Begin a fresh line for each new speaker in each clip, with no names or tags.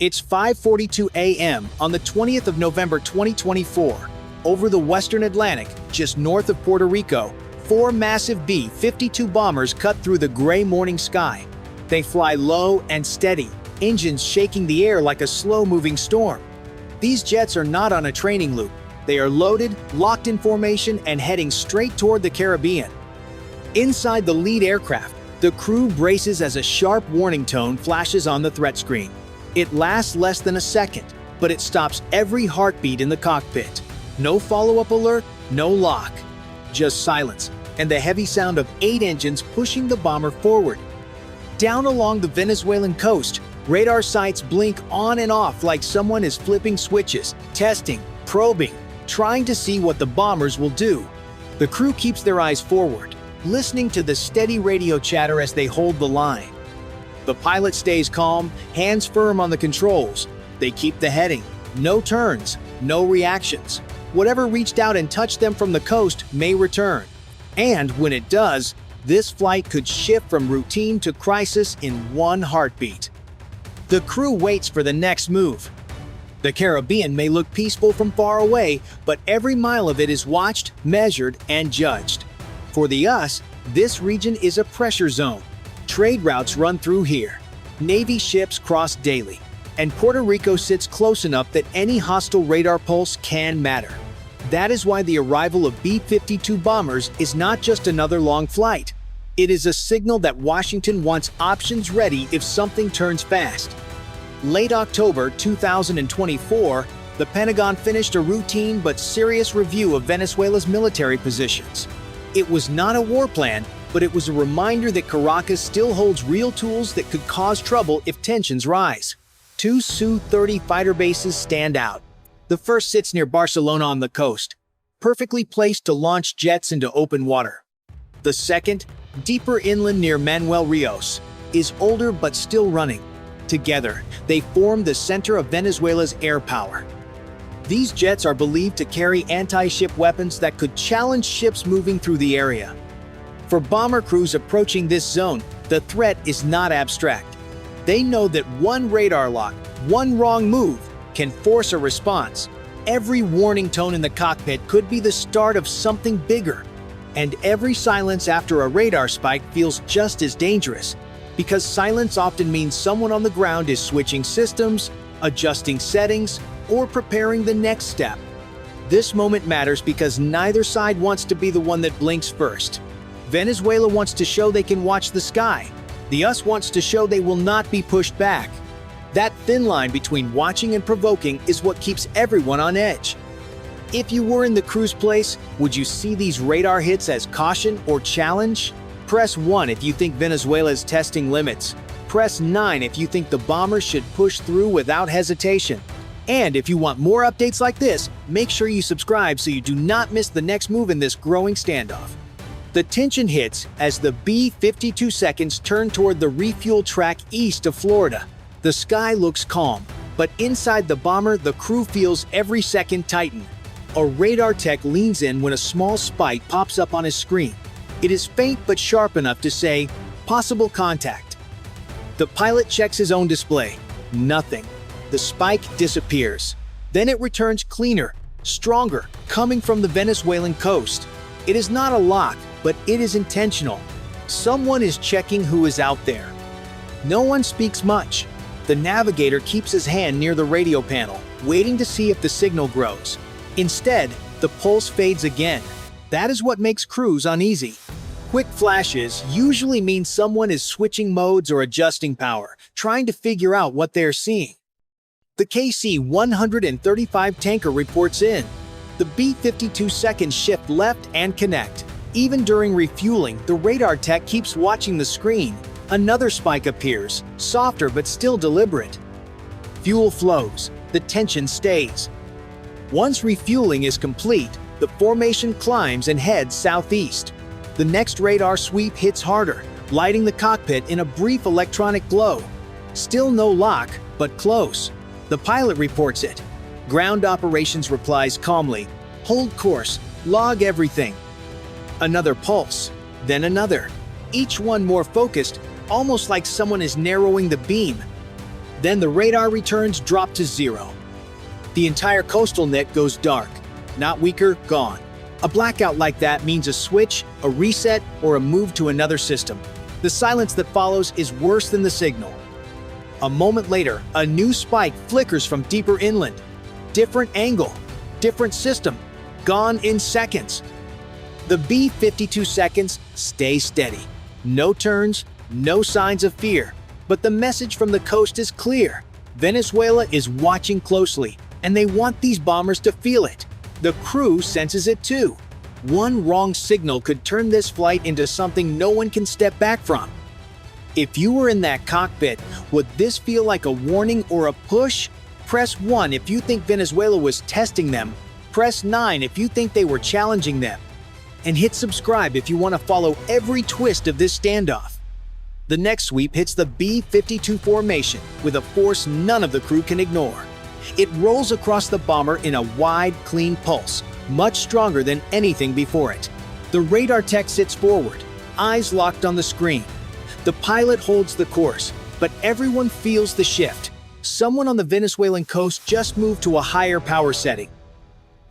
It's 5:42 a.m. on the 20th of November 2024. Over the western Atlantic, just north of Puerto Rico, four massive B-52 bombers cut through the gray morning sky. They fly low and steady, engines shaking the air like a slow-moving storm. These jets are not on a training loop. They are loaded, locked in formation, and heading straight toward the Caribbean. Inside the lead aircraft, the crew braces as a sharp warning tone flashes on the threat screen. It lasts less than a second, but it stops every heartbeat in the cockpit. No follow-up alert, no lock. Just silence, and the heavy sound of 8 engines pushing the bomber forward. Down along the Venezuelan coast, radar sights blink on and off like someone is flipping switches, testing, probing, trying to see what the bombers will do. The crew keeps their eyes forward, listening to the steady radio chatter as they hold the line. The pilot stays calm, hands firm on the controls. They keep the heading. No turns, no reactions. Whatever reached out and touched them from the coast may return. And when it does, this flight could shift from routine to crisis in one heartbeat. The crew waits for the next move. The Caribbean may look peaceful from far away, but every mile of it is watched, measured, and judged. For the US, this region is a pressure zone. Trade routes run through here. Navy ships cross daily. And Puerto Rico sits close enough that any hostile radar pulse can matter. That is why the arrival of B-52 bombers is not just another long flight. It is a signal that Washington wants options ready if something turns fast. Late October 2024, the Pentagon finished a routine but serious review of Venezuela's military positions. It was not a war plan, but it was a reminder that Caracas still holds real tools that could cause trouble if tensions rise. 2 Su-30 fighter bases stand out. The first sits near Barcelona on the coast, perfectly placed to launch jets into open water. The second, deeper inland near Manuel Rios, is older but still running. Together, they form the center of Venezuela's air power. These jets are believed to carry anti-ship weapons that could challenge ships moving through the area. For bomber crews approaching this zone, the threat is not abstract. They know that one radar lock, one wrong move, can force a response. Every warning tone in the cockpit could be the start of something bigger. And every silence after a radar spike feels just as dangerous, because silence often means someone on the ground is switching systems, adjusting settings, or preparing the next step. This moment matters because neither side wants to be the one that blinks first. Venezuela wants to show they can watch the sky. The US wants to show they will not be pushed back. That thin line between watching and provoking is what keeps everyone on edge. If you were in the crew's place, would you see these radar hits as caution or challenge? Press 1 if you think Venezuela is testing limits. Press 9 if you think the bombers should push through without hesitation. And if you want more updates like this, make sure you subscribe so you do not miss the next move in this growing standoff. The tension hits as the B-52 seconds turn toward the refuel track east of Florida. The sky looks calm, but inside the bomber, the crew feels every second tighten. A radar tech leans in when a small spike pops up on his screen. It is faint but sharp enough to say, "Possible contact." The pilot checks his own display. Nothing. The spike disappears. Then it returns cleaner, stronger, coming from the Venezuelan coast. It is not a lock, but it is intentional. Someone is checking who is out there. No one speaks much. The navigator keeps his hand near the radio panel, waiting to see if the signal grows. Instead, the pulse fades again. That is what makes crews uneasy. Quick flashes usually mean someone is switching modes or adjusting power, trying to figure out what they are seeing. The KC-135 tanker reports in. The B-52 seconds shift left and connect. Even during refueling, the radar tech keeps watching the screen. Another spike appears, softer but still deliberate. Fuel flows. The tension stays. Once refueling is complete, the formation climbs and heads southeast. The next radar sweep hits harder, lighting the cockpit in a brief electronic glow. Still no lock, but close. The pilot reports it. Ground operations replies calmly, "Hold course, log everything." Another pulse, then another. Each one more focused, almost like someone is narrowing the beam. Then the radar returns drop to zero. The entire coastal net goes dark. Not weaker, gone. A blackout like that means a switch, a reset, or a move to another system. The silence that follows is worse than the signal. A moment later, a new spike flickers from deeper inland. Different angle, different system, gone in seconds. The B-52 seconds stay steady. No turns, no signs of fear. But the message from the coast is clear. Venezuela is watching closely, and they want these bombers to feel it. The crew senses it too. One wrong signal could turn this flight into something no one can step back from. If you were in that cockpit, would this feel like a warning or a push? Press 1 if you think Venezuela was testing them. Press 9 if you think they were challenging them. And hit subscribe if you want to follow every twist of this standoff. The next sweep hits the B-52 formation with a force none of the crew can ignore. It rolls across the bomber in a wide, clean pulse, much stronger than anything before it. The radar tech sits forward, eyes locked on the screen. The pilot holds the course, but everyone feels the shift. Someone on the Venezuelan coast just moved to a higher power setting.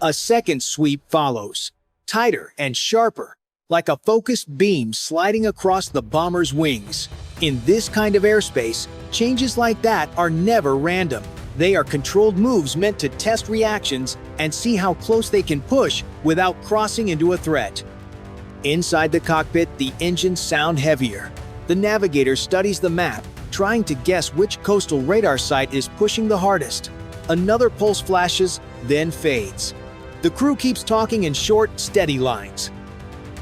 A second sweep follows, tighter and sharper, like a focused beam sliding across the bomber's wings. In this kind of airspace, changes like that are never random. They are controlled moves meant to test reactions and see how close they can push without crossing into a threat. Inside the cockpit, the engines sound heavier. The navigator studies the map, trying to guess which coastal radar site is pushing the hardest. Another pulse flashes, then fades. The crew keeps talking in short, steady lines.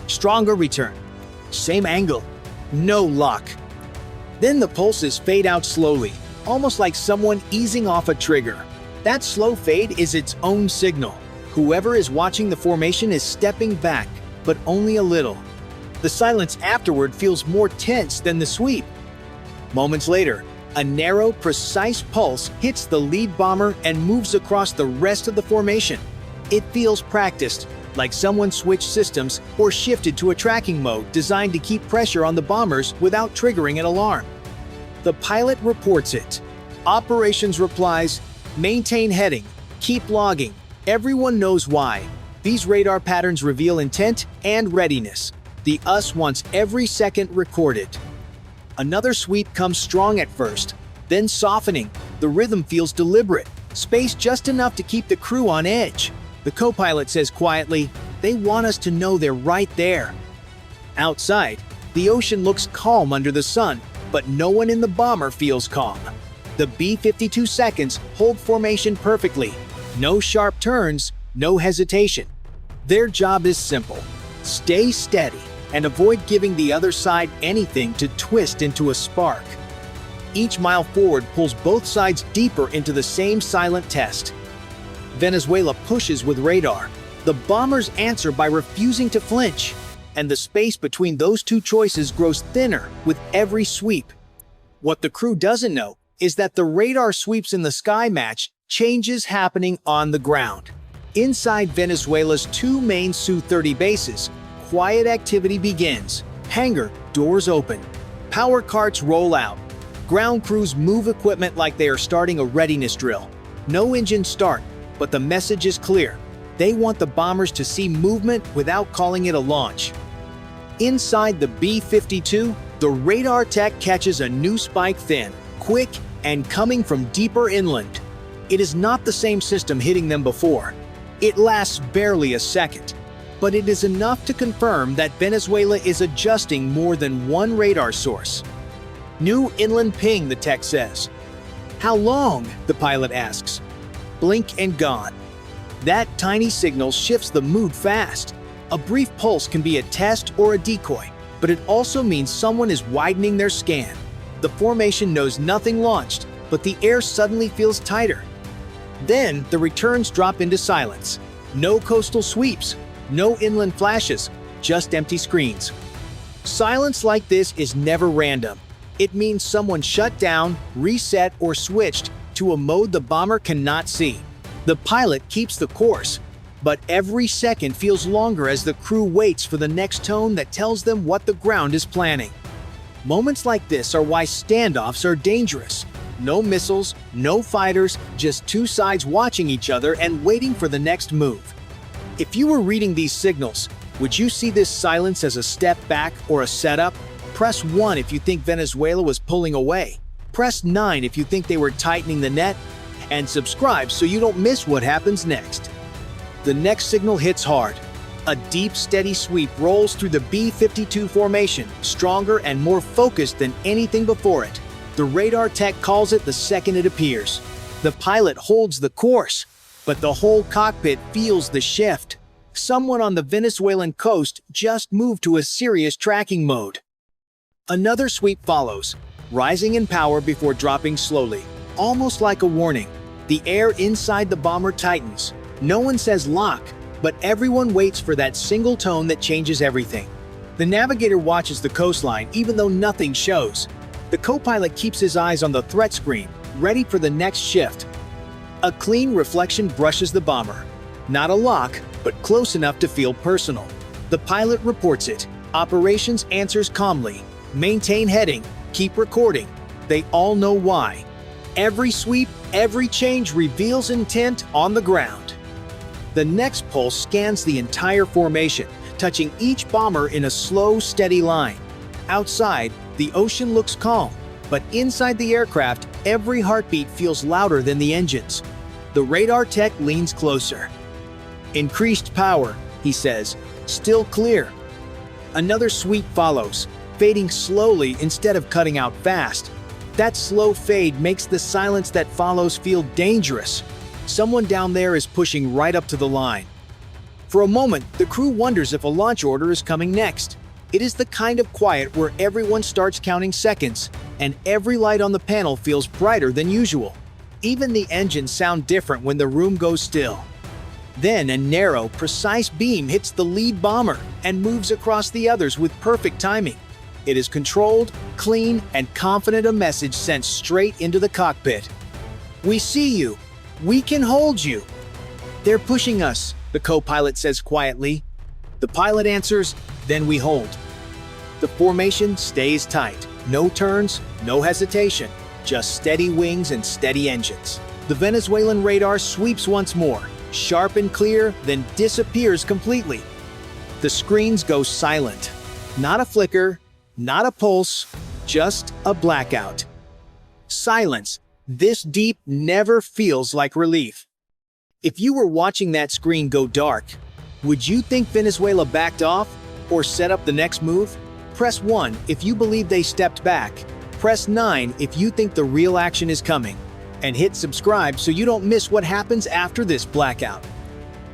Stronger return. Same angle. No luck. Then the pulses fade out slowly, almost like someone easing off a trigger. That slow fade is its own signal. Whoever is watching the formation is stepping back, but only a little. The silence afterward feels more tense than the sweep. Moments later, a narrow, precise pulse hits the lead bomber and moves across the rest of the formation. It feels practiced, like someone switched systems or shifted to a tracking mode designed to keep pressure on the bombers without triggering an alarm. The pilot reports it. Operations replies, maintain heading, keep logging. Everyone knows why. These radar patterns reveal intent and readiness. The US wants every second recorded. Another sweep comes strong at first, then softening. The rhythm feels deliberate, spaced just enough to keep the crew on edge. The co-pilot says quietly, "They want us to know they're right there." Outside, the ocean looks calm under the sun, but no one in the bomber feels calm. The B-52 seconds hold formation perfectly. No sharp turns, no hesitation. Their job is simple: stay steady and avoid giving the other side anything to twist into a spark. Each mile forward pulls both sides deeper into the same silent test. Venezuela pushes with radar. The bombers answer by refusing to flinch, and the space between those two choices grows thinner with every sweep. What the crew doesn't know is that the radar sweeps in the sky match changes happening on the ground. Inside Venezuela's two main Su-30 bases, quiet activity begins. Hangar doors open. Power carts roll out. Ground crews move equipment like they are starting a readiness drill. No engines start, but the message is clear. They want the bombers to see movement without calling it a launch. Inside the B-52, the radar tech catches a new spike thin, quick, and coming from deeper inland. It is not the same system hitting them before. It lasts barely a second, but it is enough to confirm that Venezuela is adjusting more than one radar source. New inland ping, the tech says. How long? The pilot asks. Blink and gone. That tiny signal shifts the mood fast. A brief pulse can be a test or a decoy, but it also means someone is widening their scan. The formation knows nothing launched, but the air suddenly feels tighter. Then the returns drop into silence. No coastal sweeps, no inland flashes, just empty screens. Silence like this is never random. It means someone shut down, reset, or switched to a mode the bomber cannot see. The pilot keeps the course, but every second feels longer as the crew waits for the next tone that tells them what the ground is planning. Moments like this are why standoffs are dangerous. no missiles, no fighters, just two sides watching each other and waiting for the next move. If you were reading these signals, would you see this silence as a step back or a setup? Press 1 if you think Venezuela was pulling away. Press 9 if you think they were tightening the net. And subscribe so you don't miss what happens next. The next signal hits hard. A deep, steady sweep rolls through the B-52 formation, stronger and more focused than anything before it. The radar tech calls it the second it appears. The pilot holds the course, but the whole cockpit feels the shift. Someone on the Venezuelan coast just moved to a serious tracking mode. Another sweep follows, rising in power before dropping slowly, almost like a warning. The air inside the bomber tightens. No one says lock, but everyone waits for that single tone that changes everything. The navigator watches the coastline even though nothing shows. The co-pilot keeps his eyes on the threat screen, ready for the next shift. A clean reflection brushes the bomber. Not a lock, but close enough to feel personal. The pilot reports it. Operations answers calmly. Maintain heading. Keep recording. They all know why. Every sweep, every change reveals intent on the ground. The next pulse scans the entire formation, touching each bomber in a slow, steady line. Outside, the ocean looks calm, but inside the aircraft, every heartbeat feels louder than the engines. The radar tech leans closer. Increased power, he says, still clear. Another sweep follows, fading slowly instead of cutting out fast. That slow fade makes the silence that follows feel dangerous. Someone down there is pushing right up to the line. For a moment, the crew wonders if a launch order is coming next. It is the kind of quiet where everyone starts counting seconds, and every light on the panel feels brighter than usual. Even the engines sound different when the room goes still. Then a narrow, precise beam hits the lead bomber and moves across the others with perfect timing. It is controlled, clean, and confident, a message sent straight into the cockpit. "We see you. We can hold you." "They're pushing us," the co-pilot says quietly. The pilot answers, "Then we hold." The formation stays tight. No turns, no hesitation, just steady wings and steady engines. The Venezuelan radar sweeps once more, sharp and clear, then disappears completely. The screens go silent. Not a flicker, not a pulse, just a blackout. Silence, this deep, never feels like relief. If you were watching that screen go dark, would you think Venezuela backed off or set up the next move? Press 1 if you believe they stepped back. Press 9 if you think the real action is coming. And hit subscribe so you don't miss what happens after this blackout.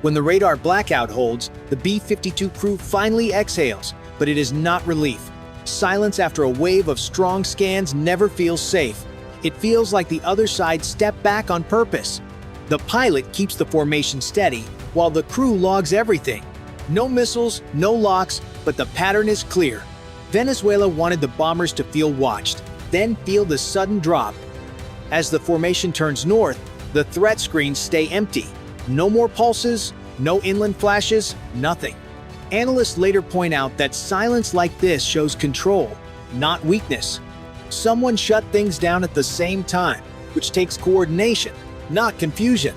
When the radar blackout holds, the B-52 crew finally exhales, but it is not relief. Silence after a wave of strong scans never feels safe. It feels like the other side stepped back on purpose. The pilot keeps the formation steady, while the crew logs everything. No missiles, no locks, but the pattern is clear. Venezuela wanted the bombers to feel watched, then feel the sudden drop. As the formation turns north, the threat screens stay empty. No more pulses, no inland flashes, nothing. Analysts later point out that silence like this shows control, not weakness. Someone shut things down at the same time, which takes coordination, not confusion.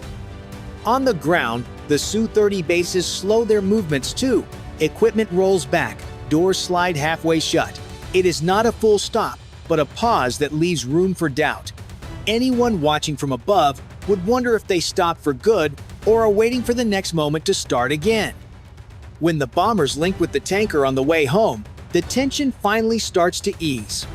On the ground, the Su-30 bases slow their movements too. Equipment rolls back, doors slide halfway shut. It is not a full stop, but a pause that leaves room for doubt. Anyone watching from above would wonder if they stopped for good or are waiting for the next moment to start again. When the bombers link with the tanker on the way home, the tension finally starts to ease.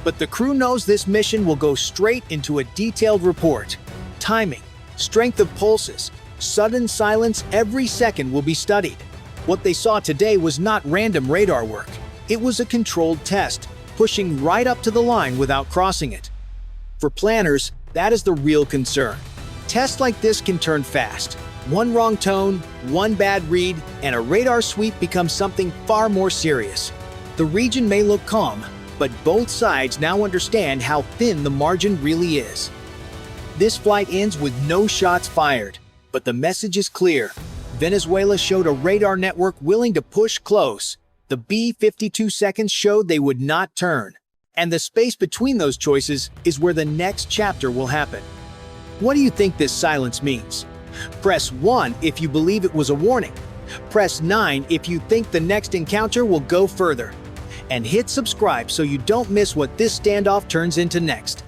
But the crew knows this mission will go straight into a detailed report. Timing, strength of pulses, sudden silence, every second will be studied. What they saw today was not random radar work. It was a controlled test, pushing right up to the line without crossing it. For planners, that is the real concern. Tests like this can turn fast. One wrong tone, one bad read, and a radar sweep becomes something far more serious. The region may look calm, but both sides now understand how thin the margin really is. This flight ends with no shots fired, but the message is clear. Venezuela showed a radar network willing to push close. The B-52 seconds showed they would not turn. And the space between those choices is where the next chapter will happen. What do you think this silence means? Press 1 if you believe it was a warning. Press 9 if you think the next encounter will go further. And hit subscribe so you don't miss what this standoff turns into next.